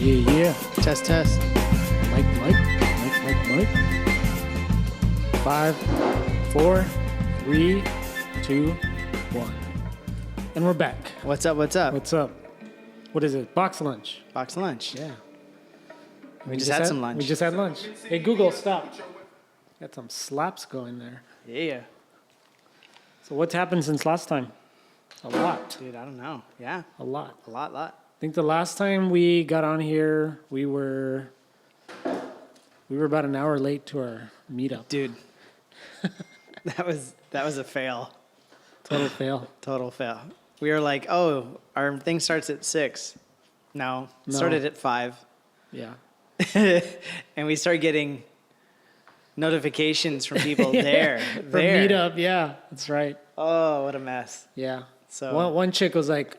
Yeah. Test, test. Mic. 5, 4, 3, 2, 1. And we're back. What's up? What's up? What's up? What is it? Box lunch. Box lunch. Yeah. We just had some lunch. We just had lunch. Hey, Google, stop. Got some slaps going there. Yeah. So what's happened since last time? A lot. Dude, I don't know. Yeah. A lot. A lot. I think the last time we got on here, we were about an hour late to our meetup. Dude. that was a fail. Total fail. Total fail. We were like, oh, our thing starts at 6. No. It started at 5. Yeah. And we started getting notifications from people there. For meetup, yeah. That's right. Oh, what a mess. Yeah. So one chick was like,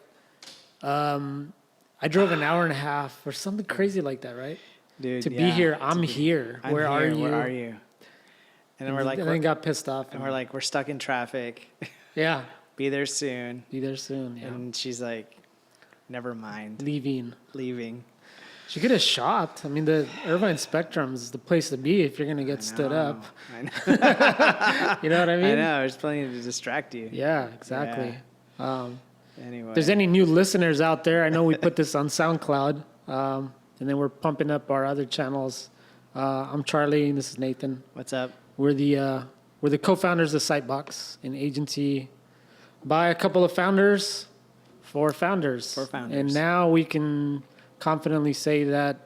I drove an hour and a half or something crazy like that, right? Dude, to be here, I'm here. Where are you? Where are you? And then we're like, and then got pissed off. And we're like, we're stuck in traffic. Yeah. Be there soon. Be there soon, yeah. And she's like, never mind. Leaving. She could have shopped. I mean, the Irvine Spectrum is the place to be if you're going to get stood up. I know. You know what I mean? I know. There's plenty to distract you. Yeah, exactly. Yeah. Anyway. If there's any new listeners out there, I know we put this on SoundCloud, and then we're pumping up our other channels. I'm Charlie, and this is Nathan. What's up? We're the co-founders of Sightbox, an agency by a couple of founders for founders. And now we can confidently say that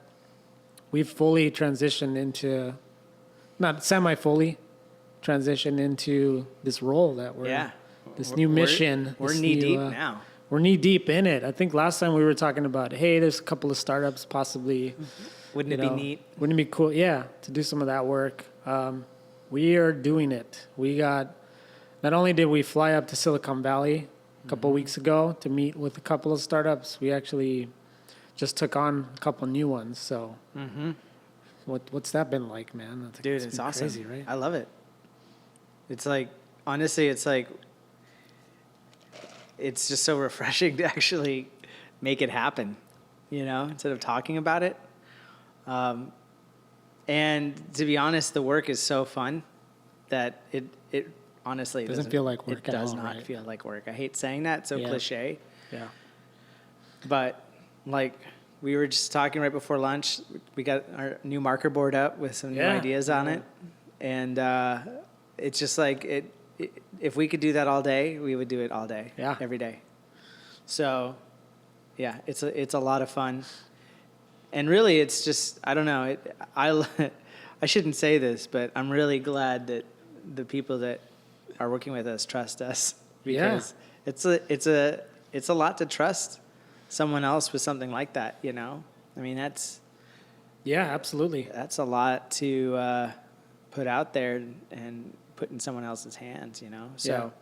we've fully transitioned into, not semi-fully, transitioned into this role that we're, this new mission. We're knee-deep now. We're knee-deep in it. I think last time we were talking about, hey, there's a couple of startups possibly. Wouldn't it be neat? Wouldn't it be cool? Yeah, to do some of that work. We are doing it. Not only did we fly up to Silicon Valley a couple weeks ago to meet with a couple of startups, we actually just took on a couple new ones. So what's that been like, man? Dude, it's awesome. Crazy, right? I love it. It's like, honestly, it's just so refreshing to actually make it happen, instead of talking about it. And to be honest, the work is so fun that it honestly doesn't feel like work at all. It does not feel like work. I hate saying that. It's so cliche. Yeah. But we were just talking right before lunch. We got our new marker board up with some new ideas on it. And it's just like if we could do that all day, we would do it all day. Yeah. Every day. So, yeah, it's a lot of fun. And really, it's just, I don't know. I shouldn't say this, but I'm really glad that the people that are working with us trust us, because it's a lot to trust someone else with something like that. I mean, absolutely. That's a lot to put out there and put in someone else's hands. So.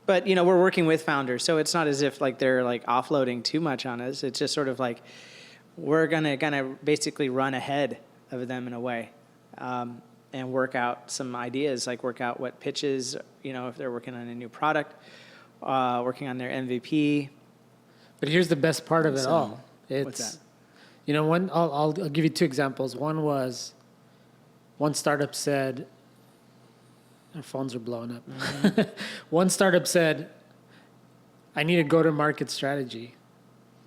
But we're working with founders, so it's not as if they're offloading too much on us. It's just sort of we're gonna basically run ahead of them in a way, and work out some ideas, work out what pitches, if they're working on a new product, working on their MVP. But here's the best part of it all. What's that? I'll give you 2 examples. One startup said, our phones are blowing up. Mm-hmm. One startup said, I need a go-to-market strategy,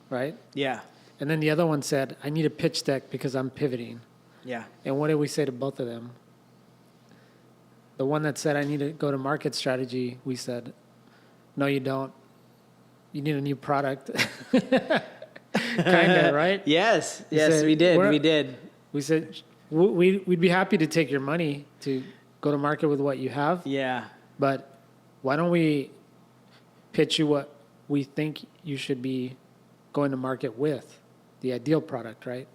right? Yeah. And then the other one said, I need a pitch deck because I'm pivoting. Yeah. And what did we say to both of them? The one that said, I need a go-to-market strategy, we said, no, you don't. You need a new product. Kind of, right? Yes. Yes, we did. We said, we'd be happy to take your money to go to market with what you have. Yeah. But why don't we pitch you what we think you should be going to market with, the ideal product, right?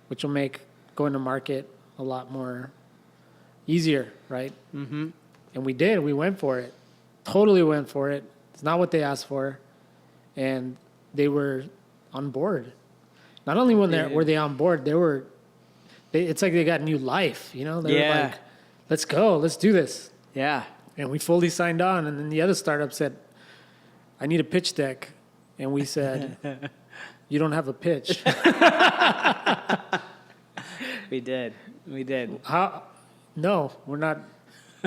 Which will make going to market a lot more easier, right? Mm-hmm. And we did. We went for it. Totally went for it. It's not what they asked for. And they were on board. Not only were they on board, it's like they got new life, They were like, let's go, let's do this. Yeah. And we fully signed on. And then the other startup said, I need a pitch deck. And we said, you don't have a pitch. We did. How? No, we're not.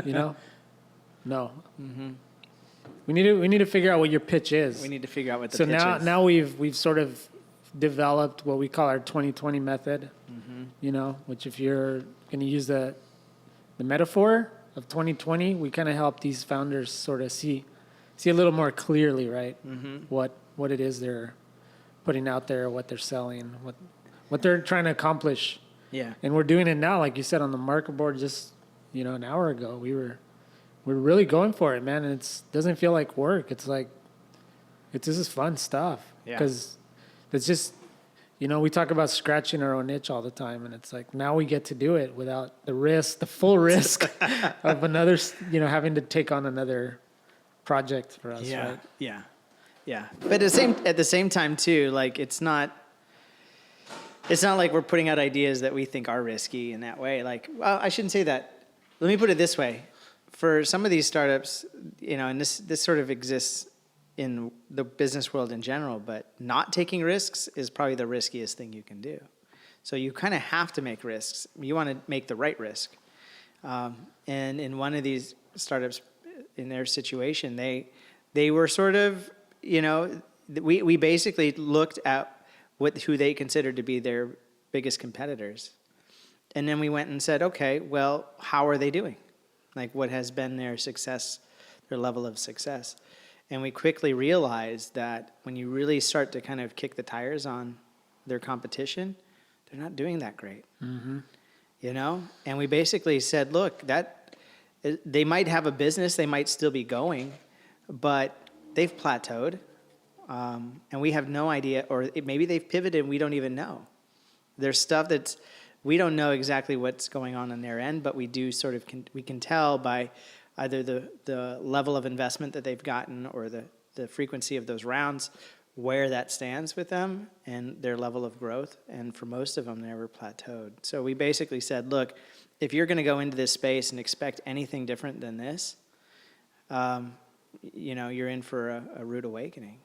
You know, no. Mm-hmm. We need to figure out what your pitch is. We need to figure out what the so pitch is. now we've sort of developed what we call our 2020 method. Mm-hmm. You know, which if you're going to use the metaphor of 2020, we kind of help these founders sort of see a little more clearly, right? Mm-hmm. What it is they're putting out there, what they're selling, what they're trying to accomplish. Yeah. And we're doing it now, like you said, on the market board just, an hour ago. We're really going for it, man. And it doesn't feel like work. It's like, this is fun stuff. Yeah. Because it's just, we talk about scratching our own itch all the time. And it's like, now we get to do it without the full risk of another, having to take on another project for us. Yeah. Right? Yeah. Yeah. But at the same time too, like it's not like we're putting out ideas that we think are risky in that way. Like, well, I shouldn't say that. Let me put it this way. For some of these startups, and this sort of exists in the business world in general, but not taking risks is probably the riskiest thing you can do. So you kind of have to make risks. You want to make the right risk. And in one of these startups, in their situation, they were sort of, we basically looked at who they considered to be their biggest competitors. And then we went and said, okay, well, how are they doing? Like, what has been their success, their level of success? And we quickly realized that when you really start to kind of kick the tires on their competition, they're not doing that great. Mm-hmm. And we basically said, look, they might have a business, they might still be going, but they've plateaued, and we have no idea, or maybe they've pivoted and we don't even know. There's stuff we don't know exactly what's going on their end, but we do sort of we can tell by either the level of investment that they've gotten or the frequency of those rounds, where that stands with them and their level of growth. And for most of them, they were plateaued. So we basically said, look, if you're going to go into this space and expect anything different than this, you're in for a rude awakening,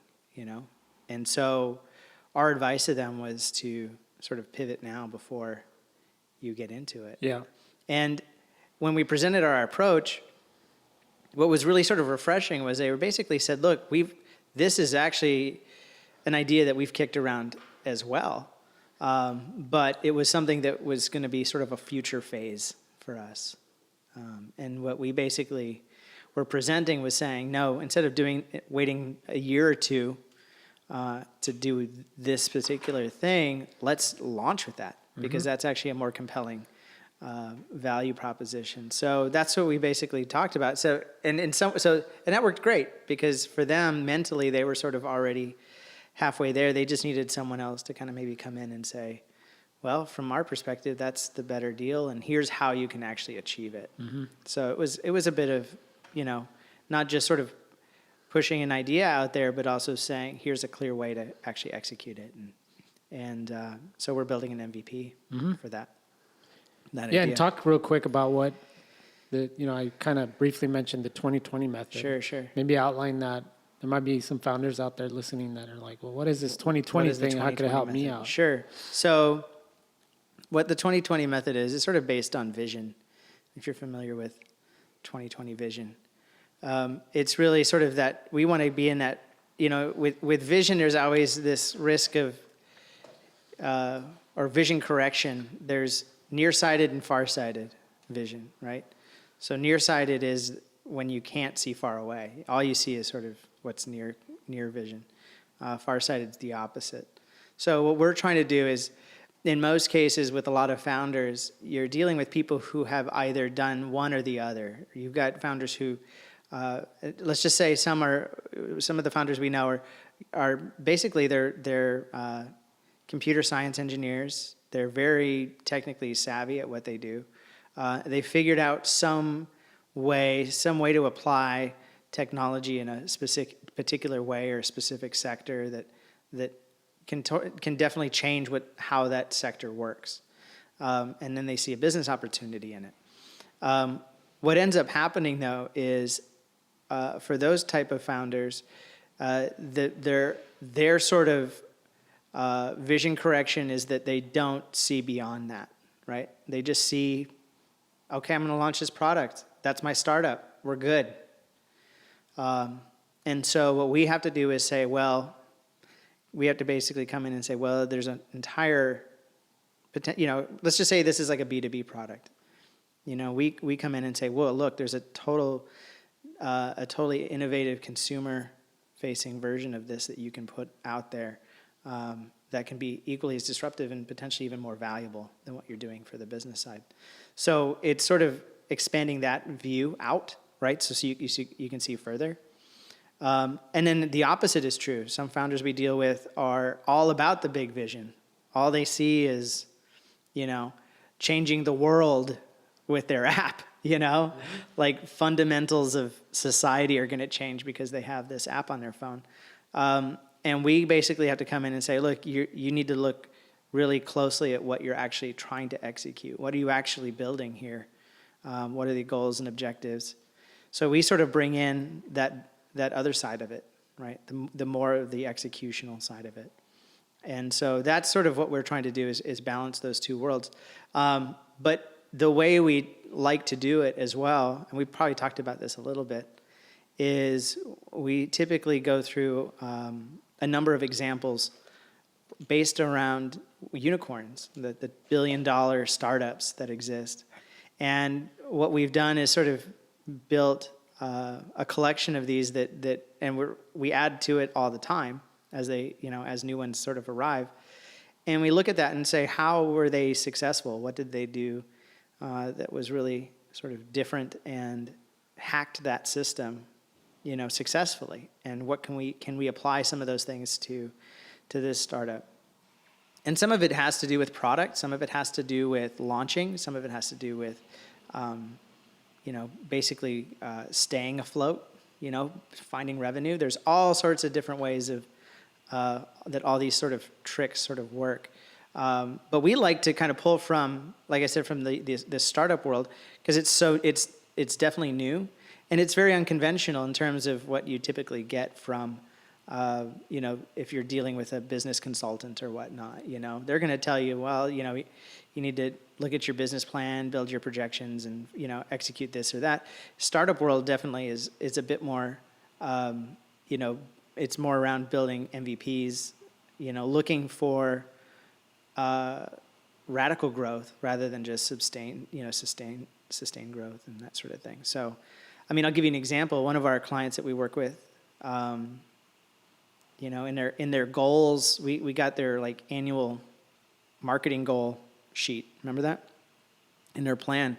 And so our advice to them was to sort of pivot now before you get into it. Yeah. And when we presented our approach, what was really sort of refreshing was they were basically said, look, this is actually an idea that we've kicked around as well. But it was something that was going to be sort of a future phase for us. And what we basically were presenting was saying, no, instead of waiting a year or two to do this particular thing, let's launch with that, because that's actually a more compelling value proposition. So that's what we basically talked about. So and that worked great, because for them mentally they were sort of already halfway there. They just needed someone else to kind of maybe come in and say, well, from our perspective, that's the better deal, and here's how you can actually achieve it. Mm-hmm. So it was a bit of, not just sort of pushing an idea out there, but also saying, here's a clear way to actually execute it. And so we're building an MVP for that idea. And talk real quick about what I kind of briefly mentioned the 2020 method. Sure. Maybe outline that. There might be some founders out there listening that are like, well, what is this 2020 thing? How could it help me out? Sure. So what the 2020 method is sort of based on vision, if you're familiar with 2020 vision. It's really sort of that we want to be in that, with vision, there's always this risk of, or vision correction. There's nearsighted and farsighted vision, right? So nearsighted is when you can't see far away. All you see is sort of what's near vision. Farsighted is the opposite. So what we're trying to do is, in most cases with a lot of founders, you're dealing with people who have either done one or the other. You've got founders who, let's just say some of the founders we know are basically they're computer science engineers. They're very technically savvy at what they do. They figured out some way to apply technology in a particular way or a specific sector that can definitely change how that sector works. And then they see a business opportunity in it. What ends up happening, though, is for those type of founders, they're sort of Vision correction is that they don't see beyond that, right? They just see, okay, I'm going to launch this product. That's my startup. We're good. And so what we have to do is say, well, we have to basically come in and say, well, there's an entire, let's just say this is like a B2B product. We come in and say, well, look, there's a totally innovative consumer-facing version of this that you can put out there that can be equally as disruptive and potentially even more valuable than what you're doing for the business side. So it's sort of expanding that view out, right? So you can see further. And then the opposite is true. Some founders we deal with are all about the big vision. All they see is, changing the world with their app, like fundamentals of society are going to change because they have this app on their phone. And we basically have to come in and say, look, you need to look really closely at what you're actually trying to execute. What are you actually building here? What are the goals and objectives? So we sort of bring in that other side of it, right? The more of the executional side of it. And so that's sort of what we're trying to do is balance those two worlds. But the way we like to do it as well, and we probably talked about this a little bit, is we typically go through a number of examples based around unicorns, the billion-dollar startups that exist. And what we've done is sort of built a collection of these and we add to it all the time as as new ones sort of arrive. And we look at that and say, how were they successful? What did they do that was really sort of different and hacked that system, successfully? And what can we apply some of those things to this startup? And some of it has to do with product. Some of it has to do with launching. Some of it has to do with, basically staying afloat, finding revenue. There's all sorts of different ways of that all these sort of tricks sort of work. But we like to kind of pull from, like I said, from the startup world, because it's definitely new, and it's very unconventional in terms of what you typically get from, if you're dealing with a business consultant or whatnot. They're going to tell you, well, you need to look at your business plan, build your projections, and execute this or that. Startup world definitely is a bit more, it's more around building MVPs, looking for radical growth rather than just sustained growth and that sort of thing. So, I'll give you an example. One of our clients that we work with, in their goals, we got their like annual marketing goal sheet. Remember that? In their plan.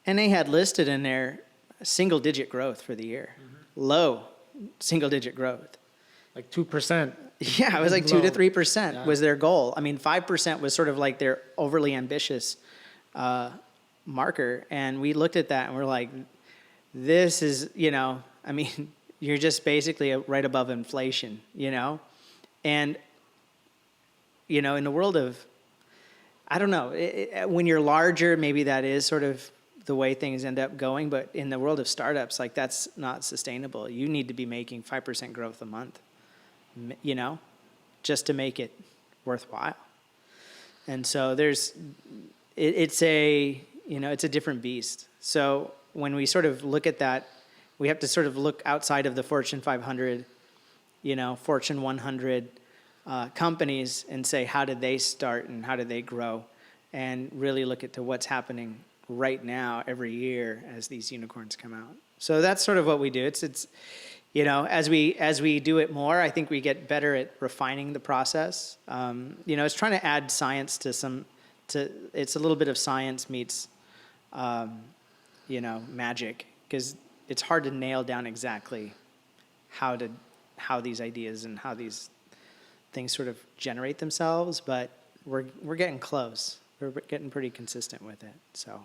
And they had listed in there single-digit growth for the year. Mm-hmm. Low single-digit growth. Like 2%. Yeah, it was like 2 to 3% was their goal. 5% was sort of like their overly ambitious marker. And we looked at that and we're like, this is, you're just basically right above inflation, And, in the world of, I don't know, when you're larger, maybe that is sort of the way things end up going. But in the world of startups, like that's not sustainable. You need to be making 5% growth a month, just to make it worthwhile. And so it's a different beast. So when we sort of look at that, we have to sort of look outside of the Fortune 500, Fortune 100 companies and say, how did they start and how did they grow? And really look at what's happening right now every year as these unicorns come out. So that's sort of what we do. It's as we do it more, I think we get better at refining the process. It's trying to add science it's a little bit of science meets, magic, because it's hard to nail down exactly how these ideas and how these things sort of generate themselves, but we're getting close. We're getting pretty consistent with it. So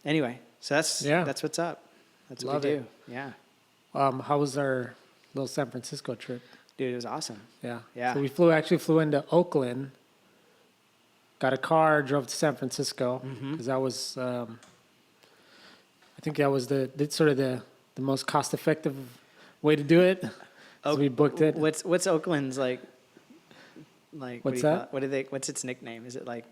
anyway, so that's what's up. That's what we do. Yeah. How was our little San Francisco trip? Dude, it was awesome. Yeah. Yeah. So we flew into Oakland, got a car, drove to San Francisco, because that was, I think that was the most cost-effective way to do it. So we booked it. What's Oakland's like? Like What's what do you that? call it? What do they? What's its nickname? Is it like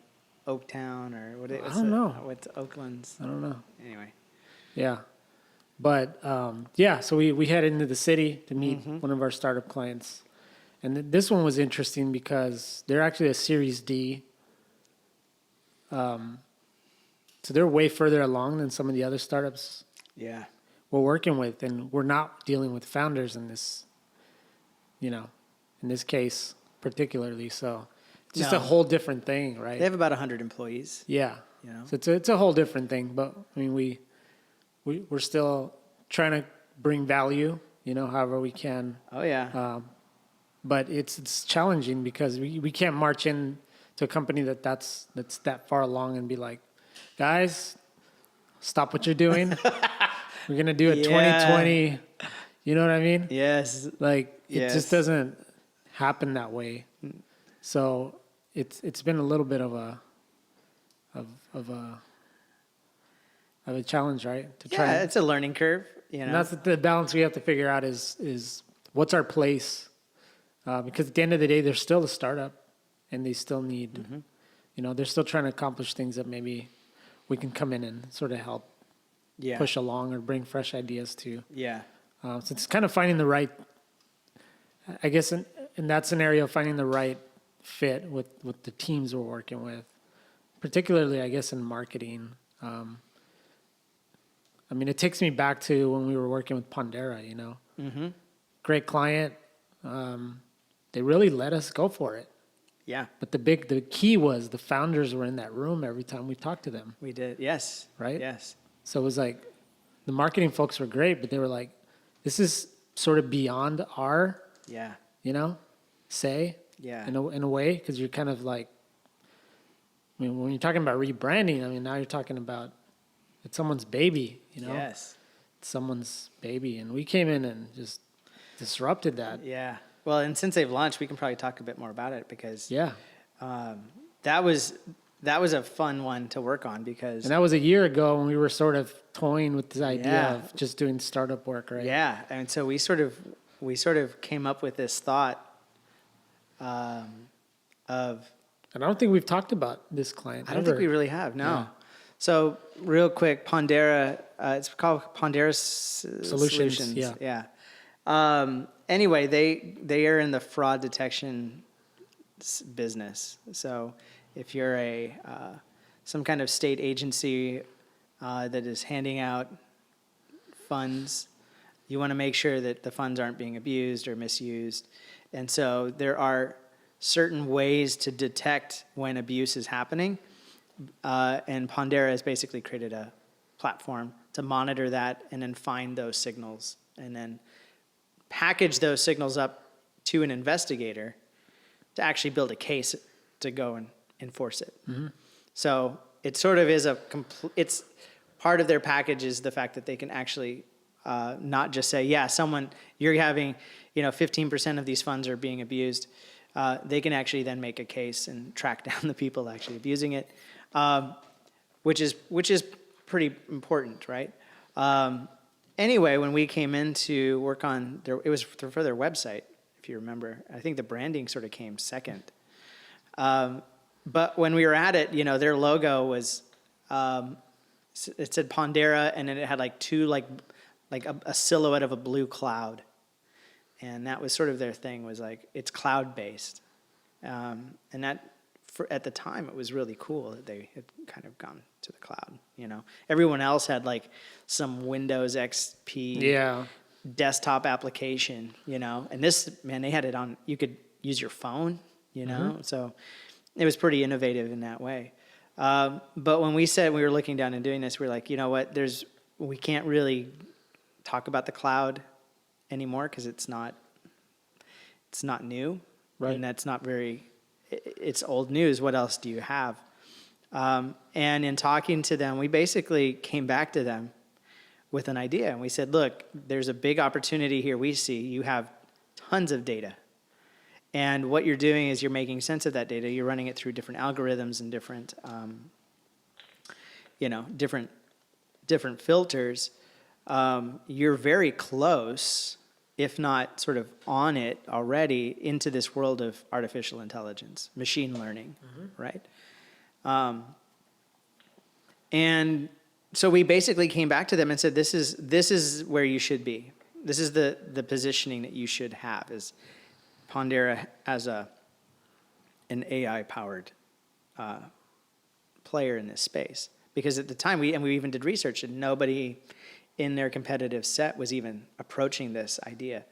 Oaktown or what? I don't know. What's Oakland's? I don't know. Anyway. Yeah. But yeah, so we headed into the city to meet one of our startup clients. And this one was interesting because they're actually a Series D. So they're way further along than some of the other startups Yeah. we're working with. And we're not dealing with founders in this, in this case particularly. So it's just No. a whole different thing, right? They have about 100 employees. Yeah. You know? So it's a whole different thing. But I mean, we're still trying to bring value, however we can. Oh yeah. But it's challenging because we can't march in to a company that's that far along and be like, guys, stop what you're doing. We're gonna do it 2020. You know what I mean? Yes. Like it just doesn't happen that way. So it's been a little bit of a challenge, right? To try. Yeah, it's a learning curve. And that's the balance we have to figure out is what's our place. Because at the end of the day, they're still a startup, and they still need, they're still trying to accomplish things that maybe we can come in and sort of help push along or bring fresh ideas to. Yeah. So it's kind of finding the right, I guess, in that scenario, finding the right fit with the teams we're working with, particularly, I guess, in marketing. I mean, it takes me back to when we were working with Pondera, Mm-hmm. Great client. They really let us go for it. Yeah. But the key was the founders were in that room every time we talked to them. We did. Yes. Right? Yes. So it was like the marketing folks were great, but they were like, this is sort of beyond our, Yeah. say Yeah. in a way, because you're kind of like, I mean, when you're talking about rebranding, I mean, now you're talking about it's someone's baby, Yes. It's someone's baby. And we came in and just disrupted that. Yeah. Well, and since they've launched, we can probably talk a bit more about it because that was a fun one to work on because and that was a year ago when we were sort of toying with this idea Yeah. of just doing startup work, right? Yeah, and so we sort of came up with this thought of And I don't think we've talked about this client. I don't think we really have. No. Yeah. So real quick, Pondera. It's called Pondera Solutions. Yeah. Yeah. Anyway, they are in the fraud detection business. So if you're some kind of state agency that is handing out funds, you want to make sure that the funds aren't being abused or misused. And so there are certain ways to detect when abuse is happening. And Pondera has basically created a platform to monitor that and then find those signals and then package those signals up to an investigator to actually build a case to go and enforce it. Mm-hmm. So it sort of is it's part of their package is the fact that they can actually not just say, yeah, you're having, 15% of these funds are being abused. They can actually then make a case and track down the people actually abusing it, which is pretty important, right? Anyway, when we came in to work on it was for their website, if you remember. I think the branding sort of came second. But when we were at it, their logo was, it said Pondera, and then it had like two, like a silhouette of a blue cloud. And that was sort of their thing, was like, it's cloud-based. And that, at the time, it was really cool that they had kind of gone to the cloud, Everyone else had like some Windows XP desktop application, And this, man, they had it on, you could use your phone, Mm-hmm. So it was pretty innovative in that way. But when we said we were looking down and doing this, we were like, you know what, we can't really talk about the cloud anymore because it's not new, right? And that's not it's old news. What else do you have? And in talking to them, we basically came back to them with an idea. And we said, look, there's a big opportunity here we see. You have tons of data. And what you're doing is you're making sense of that data. You're running it through different algorithms and different filters. You're very close if not sort of on it already, into this world of artificial intelligence, machine learning, right? And so we basically came back to them and said, this is where you should be. This is the positioning that you should have, is Pondera as an AI-powered player in this space. Because at the time, we even did research, and nobody in their competitive set was even approaching this idea.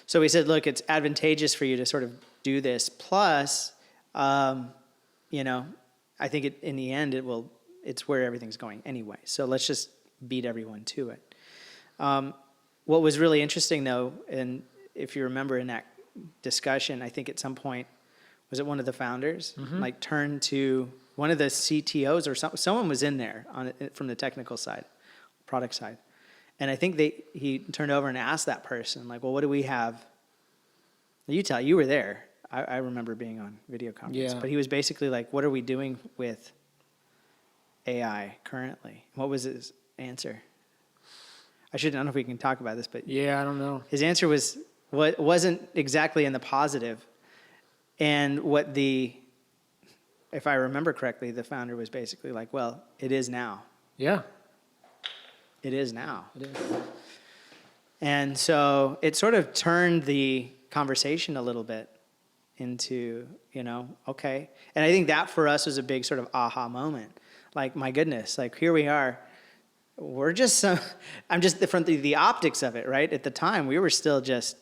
So we said, look, it's advantageous for you to sort of do this. Plus, you know, I think in the end, it's where everything's going anyway. So let's just beat everyone to it. What was really interesting, though, and if you remember in that discussion, I think at some point, was it one of the founders, like turned to one of the CTOs or someone was in there from the technical side, product side. And I think he turned over and asked that person, like, well, what do we have? You were there. I remember being on video conference. Yeah. But he was basically like, what are we doing with AI currently? What was his answer? I don't know if we can talk about this, but Yeah, I don't know. his answer wasn't exactly in the positive. And if I remember correctly, the founder was basically like, well, it is now. Yeah. It is now. It is. And so it sort of turned the conversation a little bit into, you know, okay. And I think that for us was a big sort of aha moment. Like, my goodness, like here we are. We're just I'm just from the optics of it, right? At the time, we were still just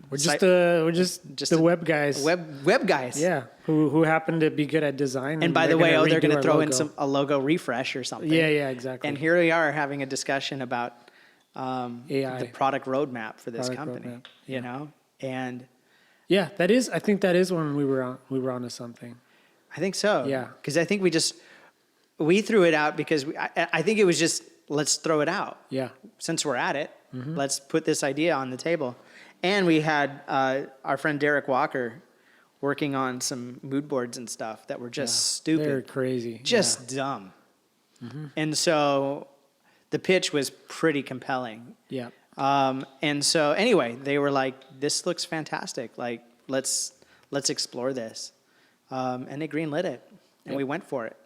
We're just the web guys. Web guys. Yeah, who happen to be good at design. And by the way, they're going to throw in a logo refresh or something. Yeah, exactly. And here we are having a discussion about AI, the product roadmap for this company. You know, and yeah, I think that is when we were onto something. I think so. Yeah, because I think we threw it out because I think it was just, let's throw it out. Yeah. Since we're at it, let's put this idea on the table. And we had our friend Derek Walker working on some mood boards and stuff that were just stupid. They're crazy. Just dumb. And so the pitch was pretty compelling. Yeah. And so anyway, they were like, this looks fantastic. Like, let's explore this. And they greenlit it. And we went for it.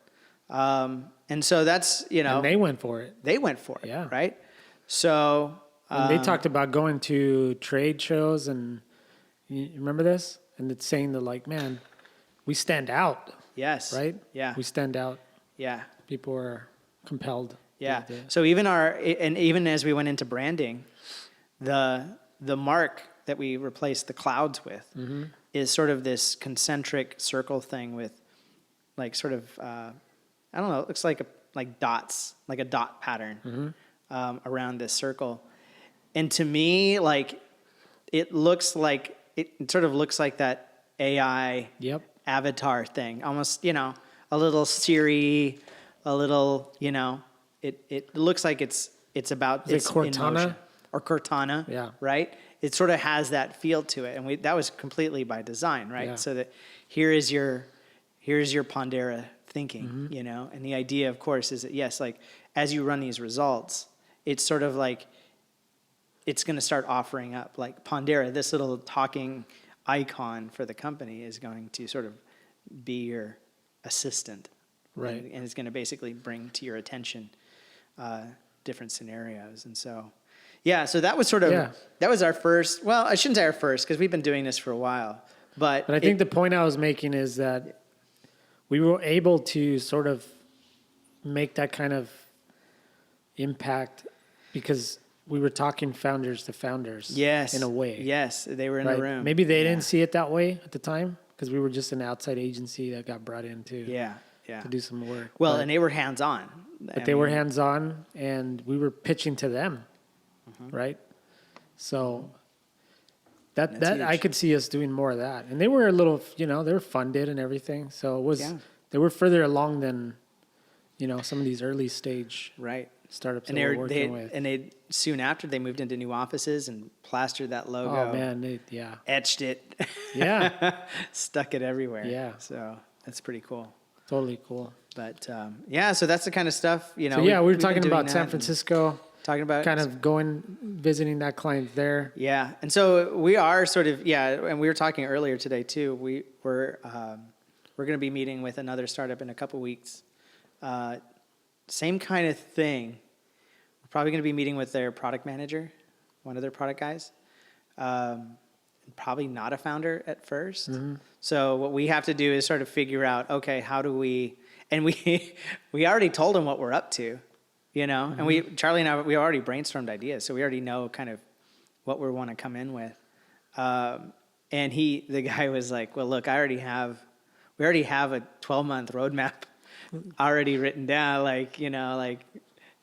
And so that's, you know. And they went for it. They went for it. Yeah. Right? So. And they talked about going to trade shows, and you remember this? And it's saying that, like, man, we stand out. Yes. Right? Yeah. We stand out. Yeah. People are compelled. Yeah. So even as we went into branding, the mark that we replaced the clouds with is sort of this concentric circle thing with, like, sort of I don't know, it looks like dots, like a dot pattern around this circle. And to me, like, it sort of looks like that AI avatar thing, almost, you know, a little Siri, a little, you know, it looks like it's about its Cortana or Cortana, right? It sort of has that feel to it, and that was completely by design, right? Yeah. So that here's your Pondera thinking, you know, and the idea, of course, is that yes, like as you run these results, it's sort of like it's going to start offering up, like Pondera, this little talking icon for the company is going to sort of be your assistant, right? And it's going to basically bring to your attention different scenarios, and so. Yeah, so that was sort of, that was our first, well, I shouldn't say our first, because we've been doing this for a while. But I think the point I was making is that we were able to sort of make that kind of impact because we were talking founders to founders. Yes. In a way. Yes, they were in the room. Maybe they didn't see it that way at the time because we were just an outside agency that got brought in to do some work. Well, and they were hands-on. But they were hands-on, and we were pitching to them. Right, so that I could see us doing more of that, and they were a little, you know, they were funded and everything, so it was they were further along than, you know, some of these early stage startups and that we're working with. And they soon after they moved into new offices and plastered that logo. Oh man, etched it, stuck it everywhere. Yeah, so that's pretty cool. Totally cool. But so that's the kind of stuff, you know. So we were talking about San Francisco. talking about kind of visiting that client there. Yeah, and so we are sort of and we were talking earlier today too. We're going to be meeting with another startup in a couple weeks. Same kind of thing. We're probably going to be meeting with their product manager, one of their product guys. Probably not a founder at first. Mm-hmm. So what we have to do is sort of figure out, okay, how do we? And we already told him what we're up to, Mm-hmm. And Charlie and I, we already brainstormed ideas, so we already know kind of what we want to come in with. And the guy was like, well, look, we already have a 12-month roadmap already written down.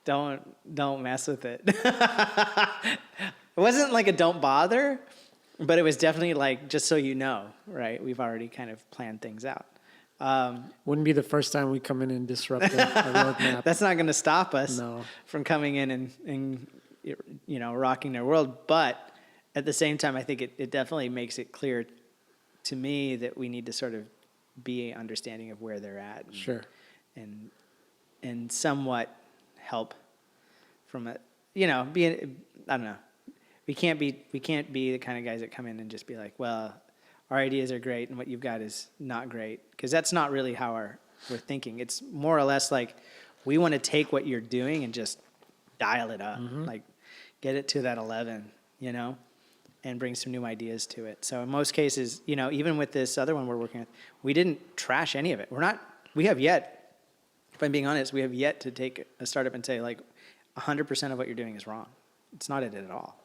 Don't mess with it. It wasn't like a don't bother, but it was definitely like, just so you know, right? We've already kind of planned things out. Wouldn't be the first time we come in and disrupt a roadmap. That's not going to stop us from coming in and rocking their world. But at the same time, I think it definitely makes it clear to me that we need to sort of be understanding of where they're at. And somewhat help from it, being, I don't know. We can't be the kind of guys that come in and just be like, well, our ideas are great and what you've got is not great, because that's not really how we're thinking. It's more or less like we want to take what you're doing and just dial it up, like get it to that 11, and bring some new ideas to it. So in most cases, even with this other one we're working with, we didn't trash any of it. We have yet, if I'm being honest, we have yet to take a startup and say like 100% of what you're doing is wrong. It's not it at all.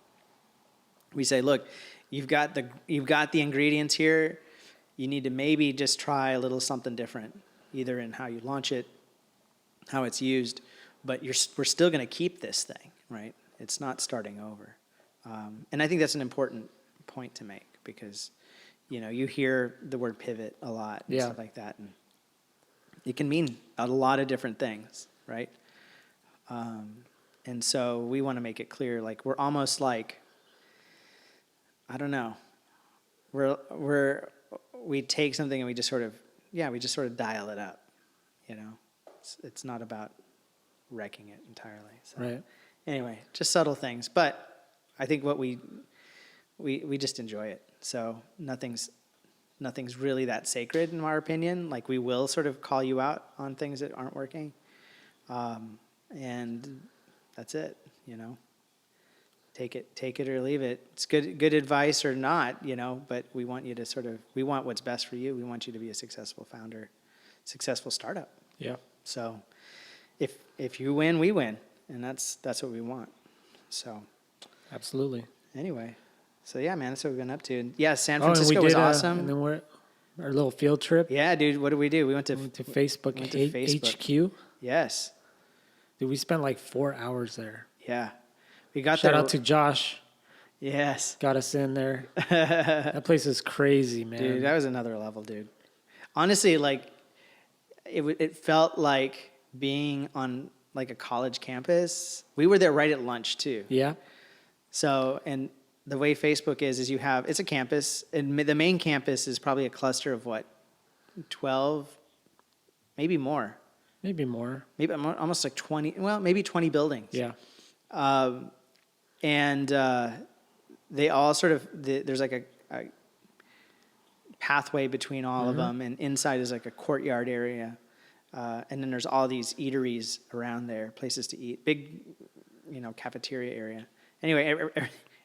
We say, look, you've got the ingredients here. You need to maybe just try a little something different, either in how you launch it, how it's used, but we're still going to keep this thing, right? It's not starting over. And I think that's an important point to make, because, you hear the word pivot a lot and stuff like that, and it can mean a lot of different things, right? And so we want to make it clear, like we're almost like, I don't know. We take something and we just sort of dial it up. It's not about wrecking it entirely. So, right. Anyway, just subtle things, but I think what we just enjoy it. So nothing's really that sacred in our opinion. Like we will sort of call you out on things that aren't working, and that's it. Take it or leave it. It's good advice or not, but we want you to we want what's best for you. We want you to be a successful founder, successful startup. Yeah. So if you win, we win. And that's what we want. So absolutely. Anyway. So yeah, man, that's what we've been up to. And yeah, San Francisco was awesome. And then our little field trip. Yeah, dude, what did we do? We went to Facebook HQ. Yes. Dude, we spent like 4 hours there. Yeah. We got Shout out to Josh. Yes. Got us in there. That place is crazy, man. Dude, that was another level, dude. Honestly, like, it felt like being on, like, a college campus. We were there right at lunch, too. Yeah. So, and the way Facebook is it's a campus, and the main campus is probably a cluster of, 12, maybe more. Maybe almost like 20, maybe 20 buildings. Yeah. And they all sort of, there's like a pathway between all of them, and inside is like a courtyard area. And then there's all these eateries around there, places to eat, big, cafeteria area. Anyway,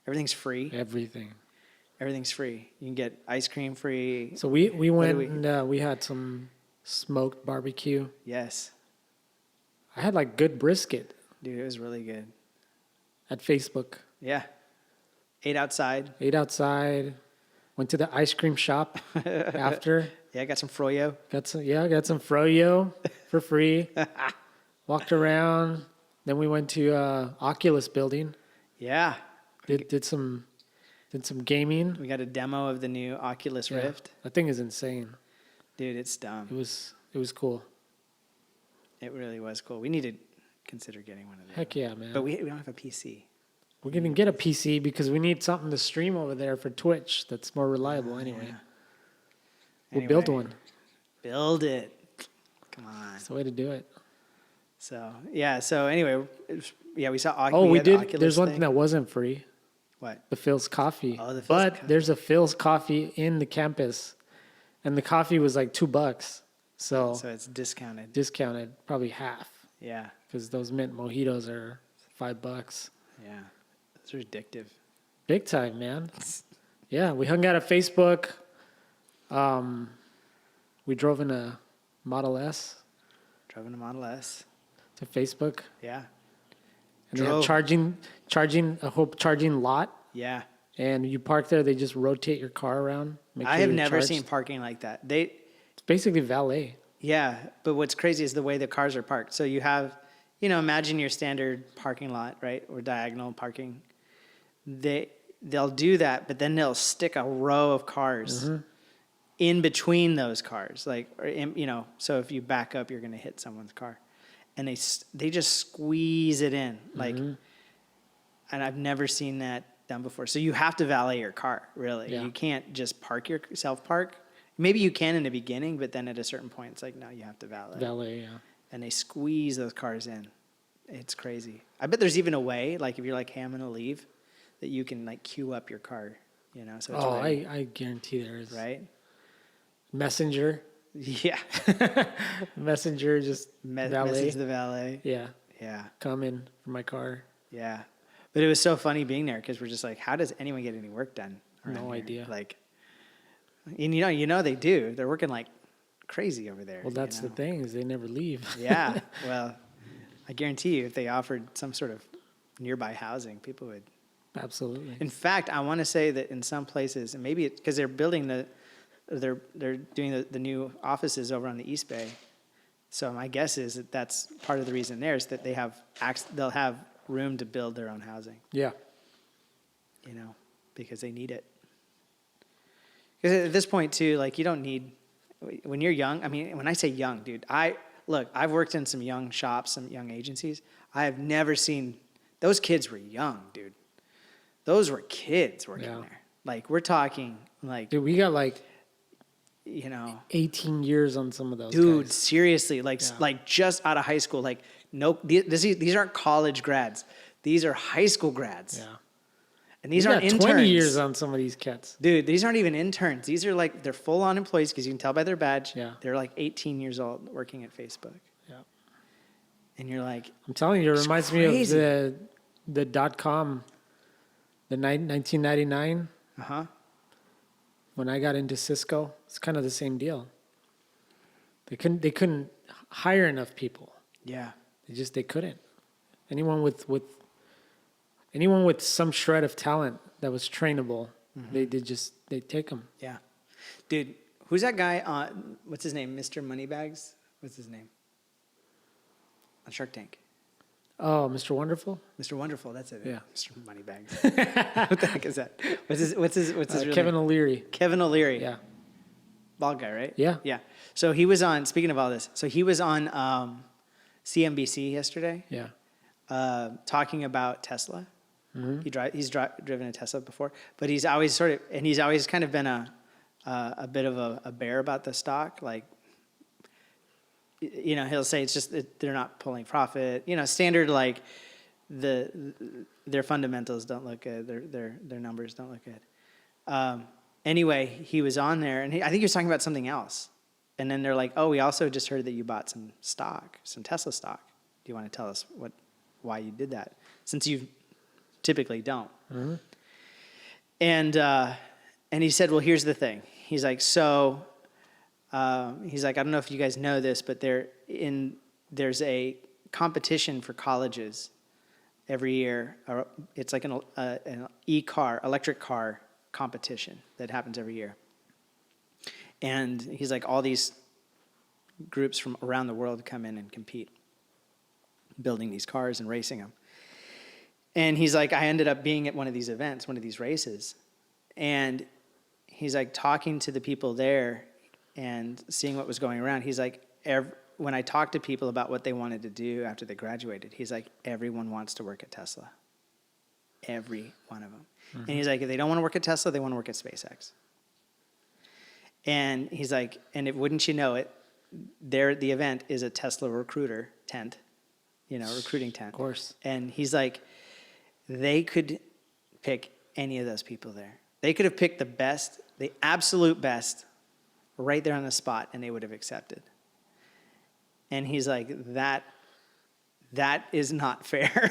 everything's free. Everything's free. You can get ice cream free. So we went and we had some smoked barbecue. Yes. I had like good brisket. Dude, it was really good. At Facebook. Yeah. Ate outside. Went to the ice cream shop after. Yeah, got some froyo. Got some froyo for free. Walked around. Then we went to Oculus building. Yeah. Did some gaming. We got a demo of the new Oculus Rift. That thing is insane. Dude, it's dumb. It was cool. It really was cool. We need to consider getting one of those. Heck yeah, man. But we don't have a PC. We're going to get a PC because we need something to stream over there for Twitch that's more reliable anyway. Yeah. We'll build one. Build it. Come on. That's the way to do it. So yeah. So anyway, we saw. Oh, we had the did. Oculus There's one thing. thing that wasn't free. What? The Phil's Coffee. Oh, the Phil's but Coffee. there's a Phil's Coffee in the campus, and the coffee was like $2. So it's discounted, probably half. Yeah. Because those mint mojitos are $5. Yeah. It's addictive. Big time, man. Yeah, we hung out at Facebook. We drove in a Model S Drove in a Model S. to Facebook. Yeah. And they have charging a whole charging lot. Yeah. And you park there, they just rotate your car around. I have never seen parking like that. It's basically valet. Yeah, but what's crazy is the way the cars are parked. So you have, imagine your standard parking lot, right, or diagonal parking. They'll do that, but then they'll stick a row of cars in between those cars, so if you back up, you're going to hit someone's car, and they just squeeze it in, and I've never seen that done before. So you have to valet your car, really. Yeah. You can't just self-park. Maybe you can in the beginning, but then at a certain point, it's like, no, you have to valet. Valet, yeah. And they squeeze those cars in. It's crazy. I bet there's even a way, like if you're like, hey, I'm going to leave, that you can like queue up your car, so it's ready. I guarantee there is. Right? Messenger. Yeah. Messenger, just valet. Message the valet. Yeah. Yeah. Come in for my car. Yeah. But it was so funny being there because we're just like, how does anyone get any work done? No here? idea. Like, and they do. They're working like crazy over there. Well, that's the thing is they never leave. Yeah. Well, I guarantee you, if they offered some sort of nearby housing, people would. Absolutely. In fact, I want to say that in some places, and maybe it's because they're building they're doing the new offices over on the East Bay. So my guess is that that's part of the reason there is that they'll have room to build their own housing. Yeah. Because they need it. Because at this point too, like you don't need, when you're young, I mean, when I say young, dude, I've worked in some young shops, some young agencies. I have never seen, those kids were young, dude. Those were kids working there. Like we're talking like. Dude, we got like, 18 years on some of those dude, guys. Seriously, like just out of high school. Like, nope, these aren't college grads. These are high school grads. Yeah. And these aren't interns. 20 years on some of these cats. Dude, these aren't even interns. These are like, they're full-on employees because you can tell by their badge. Yeah. They're like 18 years old working at Facebook. Yeah. And you're like, I'm telling you, it reminds me of the .com, the 1999. Uh-huh. When I got into Cisco, it's kind of the same deal. They couldn't hire enough people. Yeah. They couldn't. Anyone with some shred of talent that was trainable, they'd take them. Yeah. Dude, who's that guy on, what's his name? Mr. Moneybags? What's his name? On Shark Tank. Oh, Mr. Wonderful? Mr. Wonderful, that's it. Yeah. Mr. Moneybags. What the heck is that? What's his real Kevin name? O'Leary. Kevin O'Leary. Yeah. Bald guy, right? Yeah. Yeah. So he was on, speaking of all this, so he was on CNBC yesterday. Yeah. Talking about Tesla. Mm-hmm. He's driven a Tesla before, but he's always kind of been a bit of a bear about the stock. Like, he'll say it's just that they're not pulling profit. Standard like their fundamentals don't look good. Their numbers don't look good. Anyway, he was on there, and I think he was talking about something else. And then they're like, "Oh, we also just heard that you bought some Tesla stock. Do you want to tell us why you did that? Since you typically don't." Mm-hmm. And he said, "Well, here's the thing." He's like, I don't know if you guys know this, but there's a competition for colleges every year. It's like an electric car competition that happens every year. And he's like, all these groups from around the world come in and compete, building these cars and racing them. And he's like, I ended up being at one of these events, one of these races. And he's like talking to the people there and seeing what was going around. He's like, when I talked to people about what they wanted to do after they graduated, he's like, everyone wants to work at Tesla. Every one of them. Mm-hmm. And he's like, if they don't want to work at Tesla, they want to work at SpaceX. And he's like, wouldn't you know it, the event is a Tesla recruiter tent. recruiting tent. Of course. And he's like, they could pick any of those people there. They could have picked the best, the absolute best, right there on the spot, and they would have accepted. And he's like, that is not fair.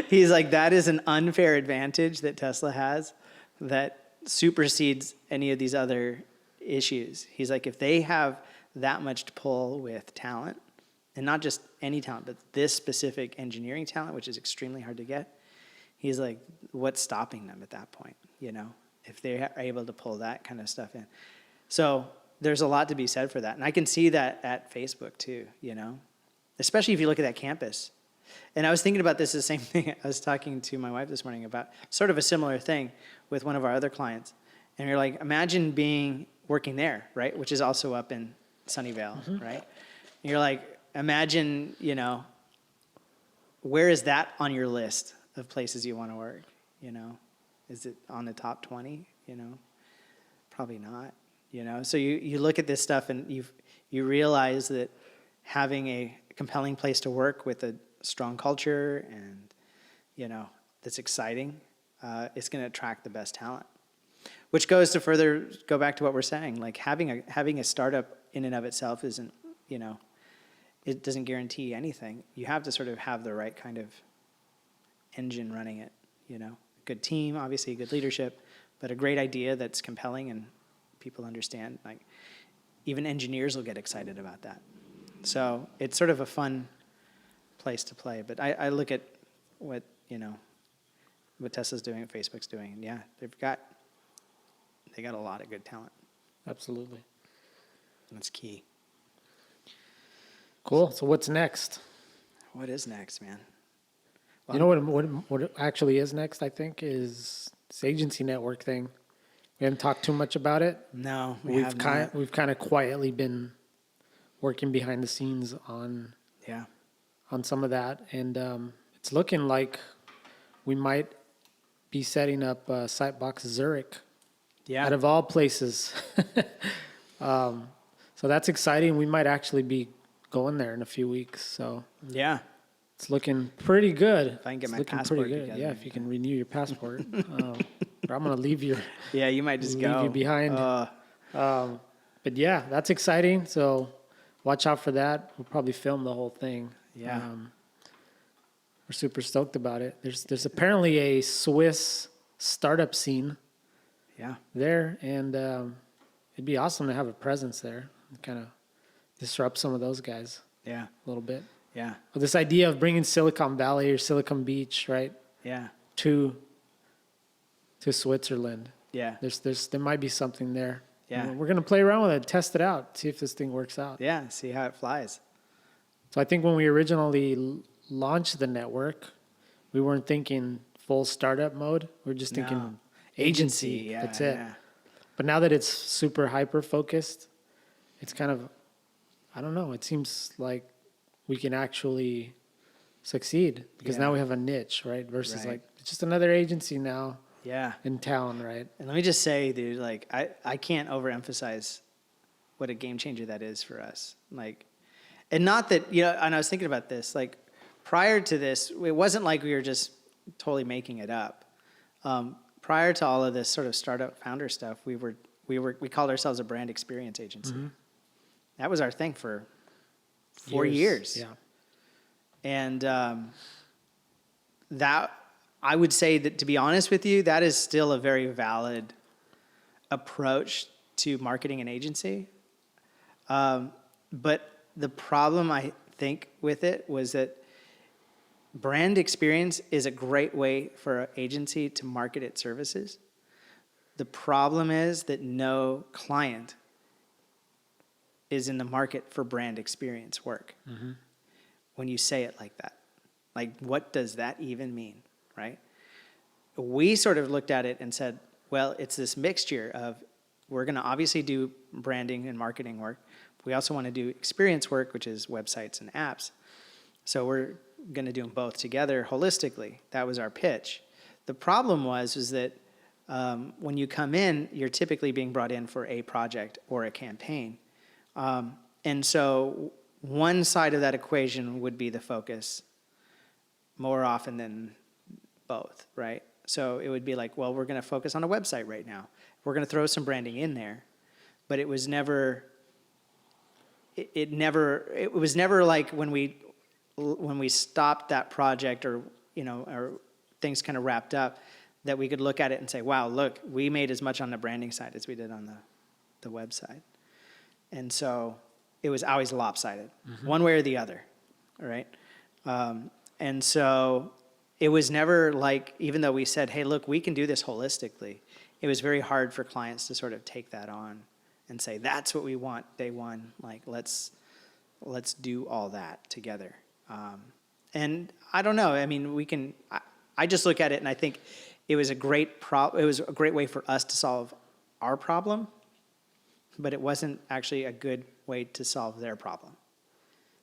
He's like, that is an unfair advantage that Tesla has that supersedes any of these other issues. He's like, if they have that much to pull with talent, and not just any talent, but this specific engineering talent, which is extremely hard to get, he's like, what's stopping them at that point, if they are able to pull that kind of stuff in? So there's a lot to be said for that. And I can see that at Facebook too, especially if you look at that campus. And I was thinking about this, the same thing. I was talking to my wife this morning about sort of a similar thing with one of our other clients. And you're like, imagine working there, right? Which is also up in Sunnyvale, right? And you're like, imagine, where is that on your list of places you want to work? Is it on the top 20? Probably not. So you look at this stuff and you realize that having a compelling place to work with a strong culture and that's exciting, it's going to attract the best talent. Which goes to further go back to what we're saying, like having a startup in and of itself isn't, it doesn't guarantee anything. You have to sort of have the right kind of engine running it, good team, obviously good leadership, but a great idea that's compelling and people understand. Like even engineers will get excited about that. So it's sort of a fun place to play. But I look at what Tesla's doing, what Facebook's doing, and yeah, they got a lot of good talent. Absolutely. That's key. Cool. So what's next? What is next, man? Well, what actually is next, I think, is this agency network thing. We haven't talked too much about it. No, we've kind of quietly been working behind the scenes on some of that, and it's looking like we might be setting up Sightbox Zurich. Yeah. Out of all places. So that's exciting. We might actually be going there in a few weeks. So yeah, it's looking pretty good. If I can get my passport together. Yeah, if you can renew your passport. Or I'm going to leave you. Yeah, you might just go. Leave you behind. But yeah, that's exciting. So watch out for that. We'll probably film the whole thing. Yeah. We're super stoked about it. There's apparently a Swiss startup scene. Yeah. There, and it'd be awesome to have a presence there and kind of disrupt some of those guys. Yeah. A little bit. Yeah. Well, this idea of bringing Silicon Valley or Silicon Beach, right? Yeah. To Switzerland. Yeah. There might be something there. Yeah. We're gonna play around with it, test it out, see if this thing works out. Yeah. See how it flies. So I think when we originally launched the network, we weren't thinking full startup mode. We were just thinking agency. Yeah, that's it. Yeah. But now that it's super hyper focused, it's kind of, I don't know, it seems like we can actually succeed because now we have a niche, right? Versus like, it's just another agency now in town, right? And let me just say, dude, like, I can't overemphasize what a game changer that is for us. Like, and not that, and I was thinking about this, like, prior to this, it wasn't like we were just totally making it up. Prior to all of this sort of startup founder stuff, we called ourselves a brand experience agency. Mm-hmm. That was our thing for 4 years. Yeah. And that, I would say that, to be honest with you, that is still a very valid approach to marketing an agency. But the problem, I think, with it was that brand experience is a great way for an agency to market its services. The problem is that no client is in the market for brand experience work. Mm-hmm. When you say it like that. Like, what does that even mean, right? We sort of looked at it and said, well, it's this mixture of, we're going to obviously do branding and marketing work. We also want to do experience work, which is websites and apps. So we're going to do them both together holistically. That was our pitch. The problem was that when you come in, you're typically being brought in for a project or a campaign. And so one side of that equation would be the focus more often than both, right? So it would be like, well, we're going to focus on a website right now. We're going to throw some branding in there, but it was never. It was never like when we stopped that project, or or things kind of wrapped up, that we could look at it and say, wow, look, we made as much on the branding side as we did on the website. And so it was always lopsided, one way or the other, all right? And so it was never like, even though we said, hey, look, we can do this holistically, it was very hard for clients to sort of take that on and say, that's what we want day one. Like, let's do all that together. And I don't know. I mean, I just look at it and I think it was a great way for us to solve our problem, but it wasn't actually a good way to solve their problem.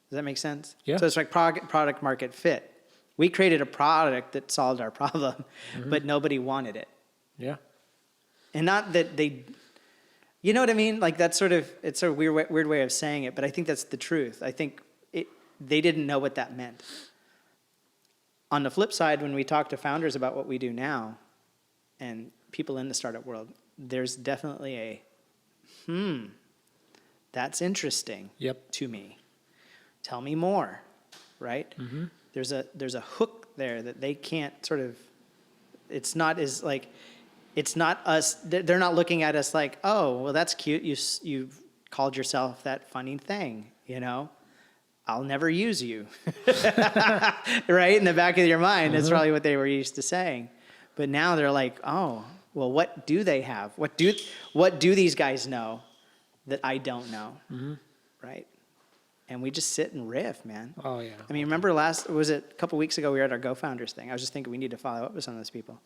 Does that make sense? Yeah. So it's like product market fit. We created a product that solved our problem, but nobody wanted it. Yeah. And not that they, you know what I mean? Like that's it's a weird way of saying it, but I think that's the truth. I think they didn't know what that meant. On the flip side, when we talk to founders about what we do now and people in the startup world, there's definitely that's interesting to me. Tell me more, right? Mm-hmm. There's a hook there that they can't sort of, it's not us, they're not looking at us like, oh, well, that's cute. You've called yourself that funny thing, I'll never use you, right? In the back of your mind, that's probably what they were used to saying. But now they're like, oh, well, what do they have? What do these guys know that I don't know, right? And we just sit and riff, man. Oh, yeah. I mean, remember a couple weeks ago, we were at our GoFounders thing. I was just thinking we need to follow up with some of those people.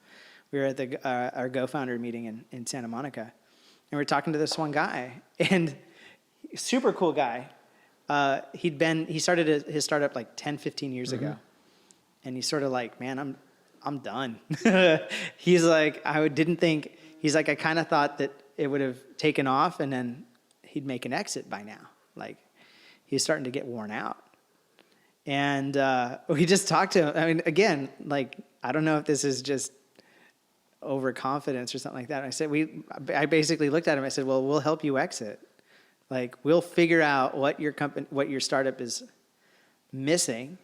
We were at our GoFounder meeting in Santa Monica, and we were talking to this one guy, and super cool guy. He started his startup like 10, 15 years ago. And he's sort of like, man, I'm done. He's like, he's like, I kind of thought that it would have taken off and then he'd make an exit by now. Like he's starting to get worn out. And we just talked to him. I mean, again, like, I don't know if this is just overconfidence or something like that. And I basically looked at him. I said, well, we'll help you exit. Like, we'll figure out what your startup is missing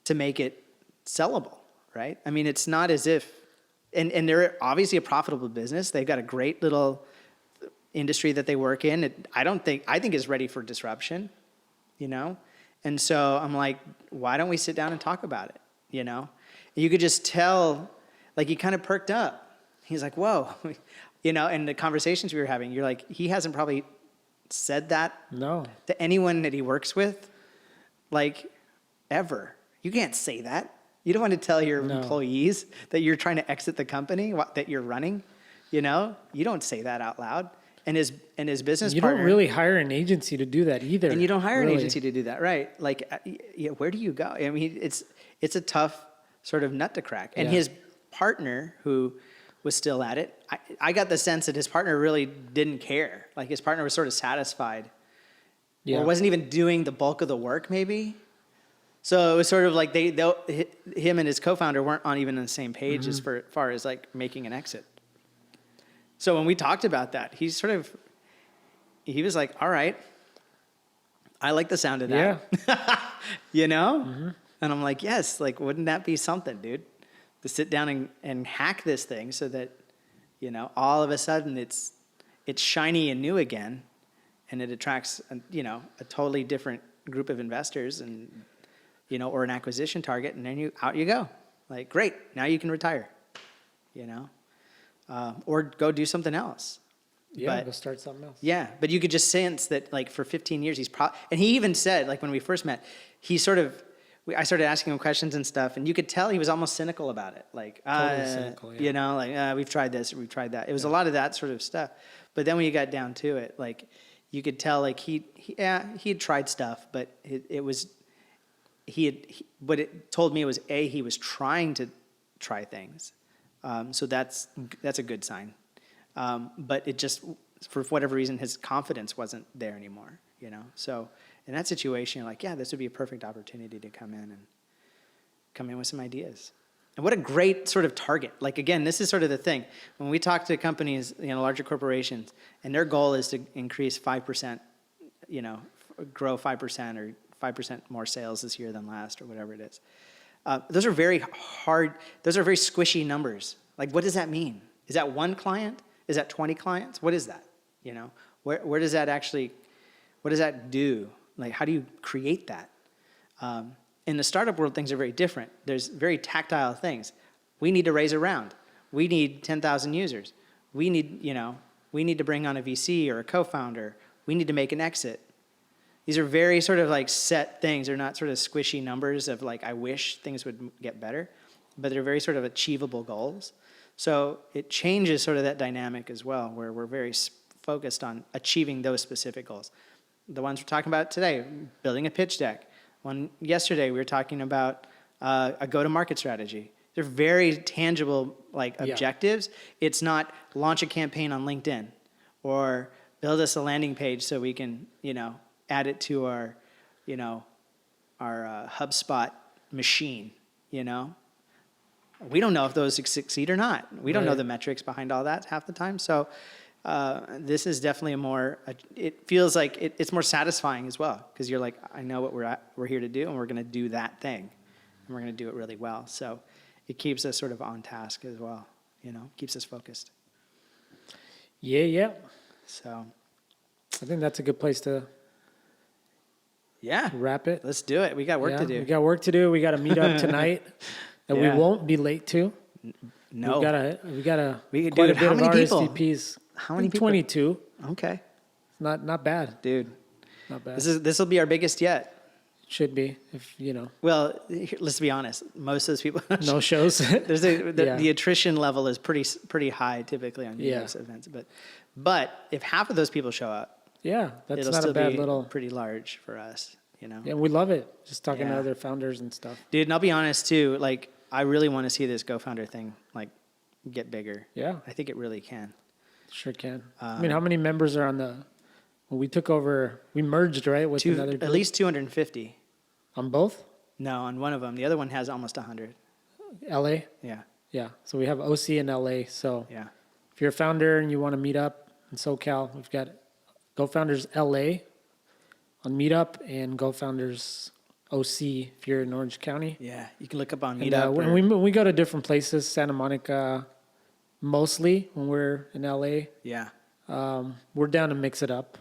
to make it sellable, right? I mean, it's not as if, and they're obviously a profitable business. They've got a great little industry that they work in. I think is ready for disruption, And so I'm like, why don't we sit down and talk about it, You could just tell, like, he kind of perked up. He's like, whoa, and the conversations we were having, you're like, he hasn't probably said that to anyone that he works with, like, ever. You can't say that. You don't want to tell your employees that you're trying to exit the company that you're running. You don't say that out loud. And his business partner. You don't really hire an agency to do that either. And you don't hire an agency to do that, right? Like, where do you go? I mean, it's a tough sort of nut to crack. And his partner, who was still at it, I got the sense that his partner really didn't care. Like, his partner was sort of satisfied. Or wasn't even doing the bulk of the work, maybe. So it was sort of like him and his co-founder weren't even on the same page as far as like making an exit. So when we talked about that, he was like, all right, I like the sound of that. Yeah. And I'm like, yes, like, wouldn't that be something, dude? To sit down and hack this thing so that, all of a sudden it's shiny and new again, and it attracts, a totally different group of investors and, or an acquisition target, and then out you go. Like, great, now you can retire, or go do something else. Yeah, go start something else. Yeah, but you could just sense that, like, for 15 years, and he even said, like, when we first met, I started asking him questions and stuff, and you could tell he was almost cynical about it. Like, totally cynical, yeah. We've tried this, or we've tried that. It was a lot of that sort of stuff. But then when you got down to it, like, you could tell, like, he had tried stuff, but what it told me was, he was trying to try things. So that's a good sign. But it just, for whatever reason, his confidence wasn't there anymore, So in that situation, you're like, yeah, this would be a perfect opportunity to come in with some ideas. And what a great sort of target. Like, again, this is sort of the thing. When we talk to companies, larger corporations, and their goal is to increase 5%, grow 5% or 5% more sales this year than last or whatever it is. Those are very hard. Those are very squishy numbers. Like, what does that mean? Is that one client? Is that 20 clients? What is that? Where does that actually, what does that do? Like, how do you create that? In the startup world, things are very different. There's very tactile things. We need to raise a round. We need 10,000 users. We need to bring on a VC or a co-founder. We need to make an exit. These are very sort of like set things. They're not sort of squishy numbers of like, I wish things would get better, but they're very sort of achievable goals. So it changes sort of that dynamic as well, where we're very focused on achieving those specific goals. The ones we're talking about today, building a pitch deck. Yesterday, we were talking about a go-to-market strategy. They're very tangible objectives. It's not launch a campaign on LinkedIn or build us a landing page so we can, add it to our HubSpot machine, We don't know if those succeed or not. We don't know the metrics behind all that half the time. So this is definitely it feels like it's more satisfying as well, because you're like, I know what we're here to do, and we're going to do that thing, and we're going to do it really well. So it keeps us sort of on task as well, keeps us focused. Yeah. So I think that's a good place to wrap it. Let's do it. We got work to do. We got work to do. We got to meet up tonight that we won't be late to. No. We got dude, quite a bit how of many people? RSVPs. How many people? 22. Okay. Not bad. Dude. Not bad. This will be our biggest yet. Should be, if Well, let's be honest. Most of those people no shows. The attrition level is pretty high typically on these events. But if half of those people show up, that's it'll not still a bad be little. Pretty large for us, Yeah, we love it. Just talking to other founders and stuff. Dude, and I'll be honest too. Like, I really want to see this GoFounder thing get bigger. Yeah, I think it really can. Sure can. I mean, how many members are on the? When we took over, we merged with another group? At least 250. On both? No, on one of them. The other one has almost 100. LA? Yeah. So we have OC in LA. So if you're a founder and you want to meet up in SoCal, we've got GoFounders LA on Meetup and GoFounders OC if you're in Orange County. Yeah, you can look up on Meetup. When we go to different places, Santa Monica mostly when we're in LA. Yeah. We're down to mix it up,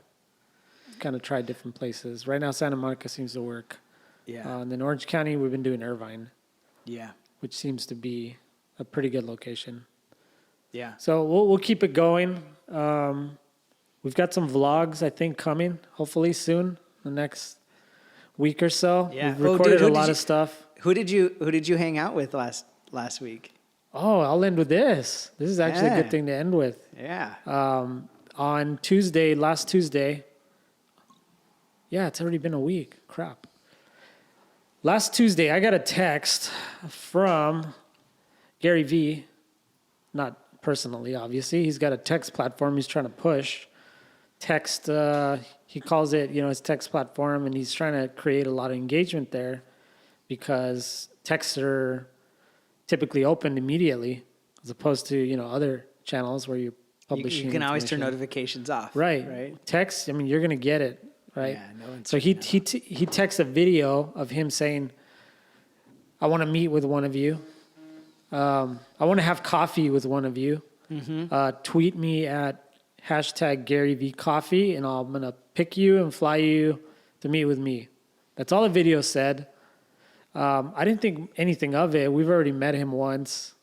kind of try different places. Right now, Santa Monica seems to work. Yeah. And then Orange County, we've been doing Irvine. Yeah. Which seems to be a pretty good location. Yeah. So we'll keep it going. We've got some vlogs, I think, coming hopefully soon, the next week or so. Yeah. We've recorded a lot of stuff. Who did you hang out with last week? Oh, I'll end with this. This is actually a good thing to end with. Yeah. On last Tuesday. Yeah, it's already been a week. Crap. Last Tuesday, I got a text from GaryVee, not personally, obviously. He's got a text platform he's trying to push. He calls it, his text platform, and he's trying to create a lot of engagement there because texts are typically opened immediately as opposed to, other channels where you're publishing. You can always turn notifications off. Right. Text, you're going to get it. Right. Yeah, no one's so he texts a video of him saying, I want to meet with one of you. I want to have coffee with one of you. Mm-hmm. Tweet me at #GaryVeeCoffee, and I'm going to pick you and fly you to meet with me. That's all the video said. I didn't think anything of it. We've already met him once,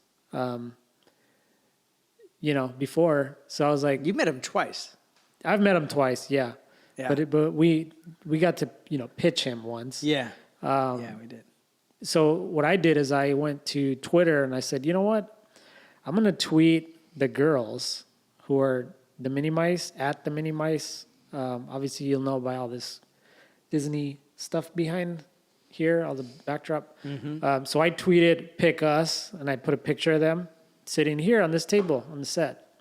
before. So I was like... You met him twice. I've met him twice, yeah. Yeah. But we got to pitch him once. Yeah. We did. So what I did is I went to Twitter and I said, you know what? I'm gonna tweet the girls who are the Mini Mice at the Mini Mice. Obviously, you'll know by all this Disney stuff behind here, all the backdrop. Mm-hmm. So I tweeted "pick us" and I put a picture of them sitting here on this table on the set.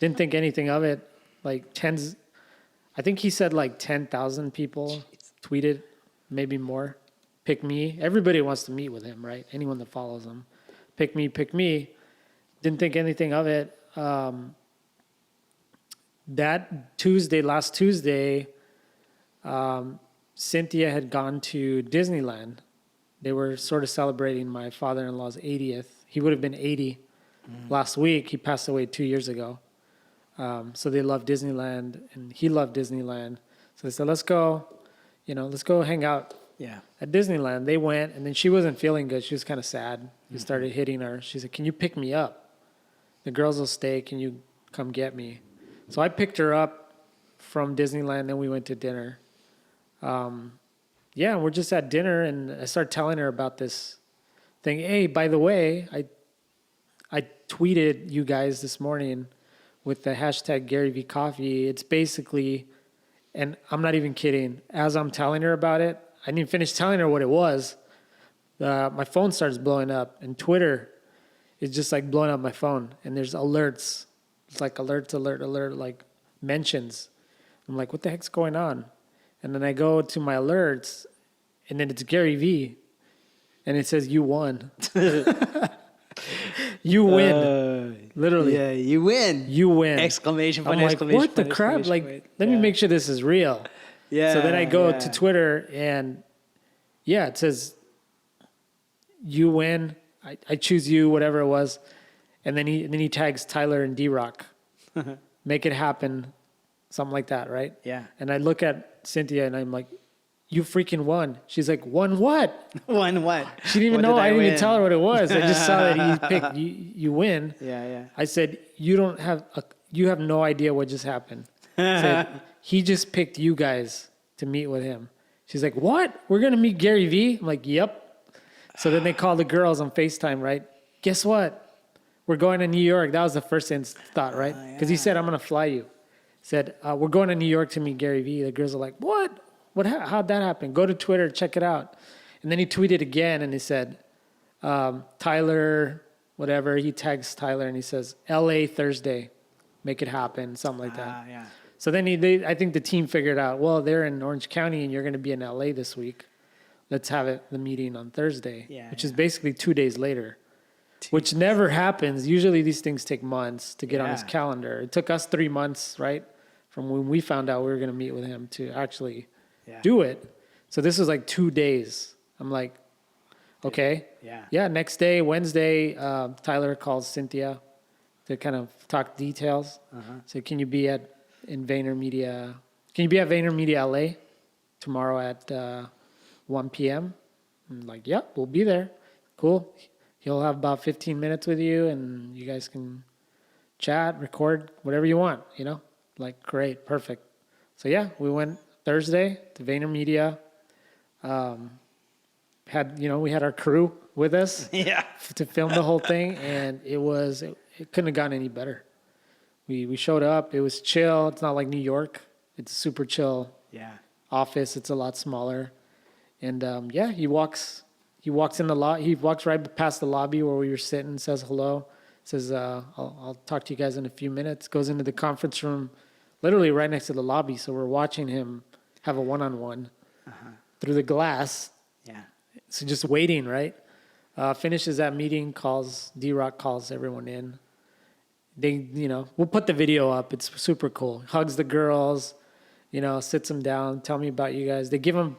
Didn't think anything of it. I think he said 10,000 people tweeted, maybe more. Pick me. Everybody wants to meet with him, right? Anyone that follows him. Pick me, pick me. Didn't think anything of it. Last Tuesday, Cynthia had gone to Disneyland. They were sort of celebrating my father-in-law's 80th. He would have been 80 last week. He passed away 2 years ago. So they love Disneyland, and he loved Disneyland. So they said, let's go hang out at Disneyland. They went, and then she wasn't feeling good. She was kind of sad. He started hitting her. She said, can you pick me up? The girls will stay. Can you come get me? So I picked her up from Disneyland, then we went to dinner. We're just at dinner, and I started telling her about this thing. Hey, by the way, I tweeted you guys this morning with the hashtag GaryVee Coffee. It's basically, and I'm not even kidding, as I'm telling her about it, I didn't even finish telling her what it was. My phone starts blowing up, and Twitter is just like blowing up my phone, and there's alerts. It's like alert, like mentions. I'm like, what the heck's going on? And then I go to my alerts, and then it's GaryVee, and it says, you won. You win. Literally. Yeah, you win. You win. Exclamation point, I'm like, exclamation what the point, crap? exclamation Like, point. let me make sure this is real. Yeah. So then I go to Twitter, and it says, you win. I choose you, whatever it was. And then he tags Tyler and D-Rock. Make it happen. Something like that, right? Yeah. And I look at Cynthia, and I'm like, you freaking won. She's like, won what? Won what? She didn't even know. I didn't even tell her what it was. I just saw that he picked you win. Yeah. I said, you have no idea what just happened. I said, he just picked you guys to meet with him. She's like, what? We're going to meet GaryVee? I'm like, yep. So then they called the girls on FaceTime, right? Guess what? We're going to New York. That was the first thought, right? Because he said, I'm going to fly you. Said, we're going to New York to meet GaryVee. The girls are like, what? How'd that happen? Go to Twitter, check it out. And then he tweeted again, and he said, Tyler, whatever. He tags Tyler, and he says, LA Thursday, make it happen, something like that. Yeah. So then I think the team figured out, well, they're in Orange County, and you're going to be in LA this week. Let's have the meeting on Thursday, which is basically 2 days later, which never happens. Usually these things take months to get on his calendar. It took us 3 months, right, from when we found out we were going to meet with him to actually do it. So this was like 2 days. I'm like, okay. Yeah. Next day, Wednesday, Tyler calls Cynthia to kind of talk details. So can you be at VaynerMedia LA tomorrow at 1 p.m.? I'm like, yep, we'll be there. Cool. He'll have about 15 minutes with you, and you guys can chat, record, whatever you want, Like, great, perfect. So yeah, we went Thursday to VaynerMedia. We had our crew with us to film the whole thing, and it couldn't have gone any better. We showed up. It was chill. It's not like New York. It's super chill. Office. It's a lot smaller, and he walks in the lot. He walks right past the lobby where we were sitting. Says hello. Says I'll talk to you guys in a few minutes. Goes into the conference room, literally right next to the lobby. So we're watching him have a one-on-one through the glass. So just waiting, right? Finishes that meeting, D-Rock calls everyone in. We'll put the video up. It's super cool. Hugs the girls, sits them down, tell me about you guys. They give him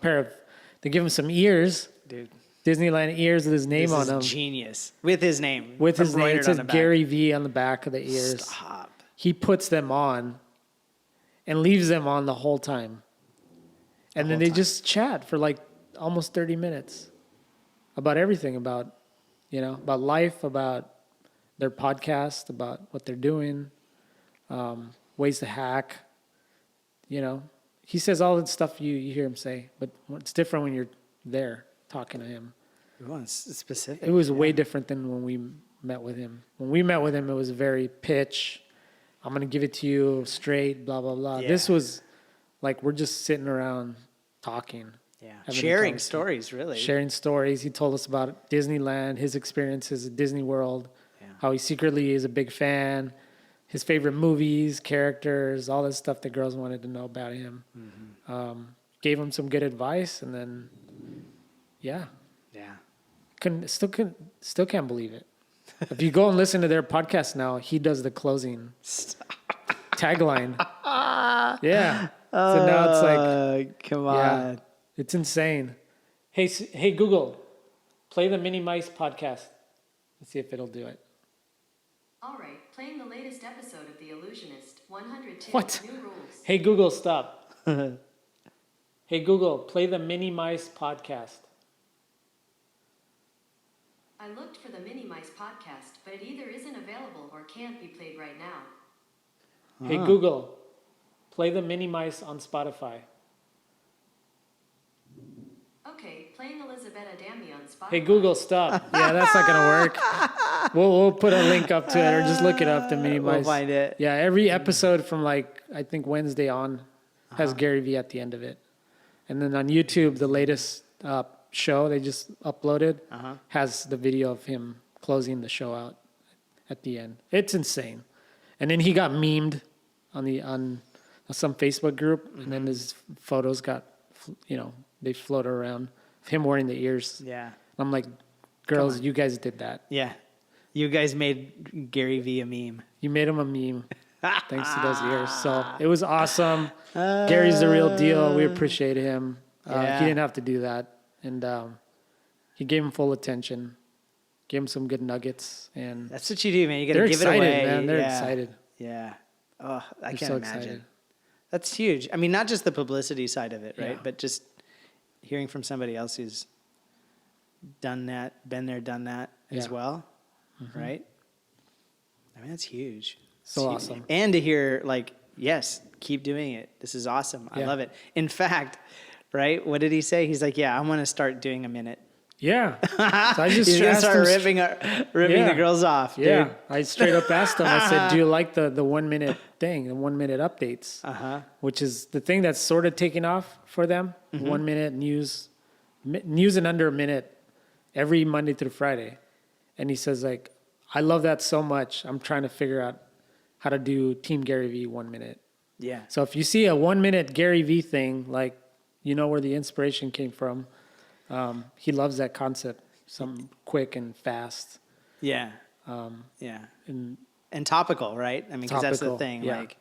some ears. Dude. Disneyland ears with his name on them. Genius. With his name. With his name. It says GaryVee on the back of the ears. Stop. He puts them on and leaves them on the whole time. And then they just chat for like almost 30 minutes about everything, about life, about their podcast, about what they're doing, ways to hack. He says all the stuff you hear him say, but it's different when you're there talking to him. It's specific. It was way different than when we met with him. When we met with him, it was very pitch. I'm going to give it to you straight, blah, blah, blah. This was like we're just sitting around talking. Sharing stories, really. Sharing stories. He told us about Disneyland, his experiences at Disney World, how he secretly is a big fan, his favorite movies, characters, all this stuff the girls wanted to know about him. gave him some good advice, and then, yeah. Still can't believe it. If you go and listen to their podcast now, he does the closing tagline. Yeah. So now it's like, come on. Yeah, it's insane. Hey, Google, play the Mini Mice podcast. Let's see if it'll do it. All right, playing the latest episode of The Illusionist, 102 What? New Rules. Hey, Google, stop. Hey, Google, play the Mini Mice podcast. I looked for the Mini Mice podcast, but it either isn't available or can't be played right now. Hey, Google, play the Mini Mice on Spotify. Okay, playing Elizabeth Adami on Spotify. Hey, Google, stop. Yeah, that's not going to work. We'll put a link up to it, or just look it up, the Mini Mice. We'll find it. Yeah, every episode from like, I think Wednesday on has GaryVee at the end of it. And then on YouTube, the latest show they just uploaded has the video of him closing the show out at the end. It's insane. And then he got memed on some Facebook group, and then his photos got, they float around of him wearing the ears. Yeah. I'm like, girls, you guys did that. Yeah. You guys made GaryVee a meme. You made him a meme thanks to those ears. So it was awesome. Gary's the real deal. We appreciate him. He didn't have to do that. And he gave him full attention, gave him some good nuggets. And that's what you do, man. You got to give it away. Man. They're excited. Yeah. Oh, I can't so imagine. excited. That's huge. I mean, not just the publicity side of it, right? Yeah. But just hearing from somebody else who's done that, been there, done that as well, right? I mean, that's huge. So awesome. And to hear, like, yes, keep doing it. This is awesome. I love it. In fact, right? What did he say? He's like, yeah, I want to start doing a minute. Yeah. So I just He's gonna asked start him ripping the girls off. Yeah. Dude. I straight up asked him. I said, "Do you like the 1 minute thing, the 1 minute updates?" Which is the thing that's sort of taking off for them. 1 minute news in under a minute every Monday through Friday. And he says, like, I love that so much. I'm trying to figure out how to do Team GaryVee 1 minute. Yeah. So if you see a 1 minute GaryVee thing, like, you know where the inspiration came from. He loves that concept, something quick and fast. Yeah. And topical, right? I mean, because that's the thing. Yeah. Like,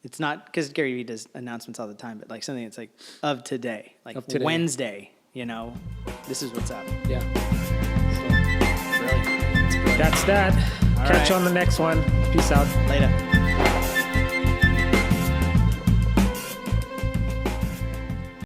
it's not because GaryVee does announcements all the time, but like something that's like of today, like of today. Wednesday. This is what's up. Yeah. Brilliant. That's that. All Catch you right. on the next one. Peace out. Later.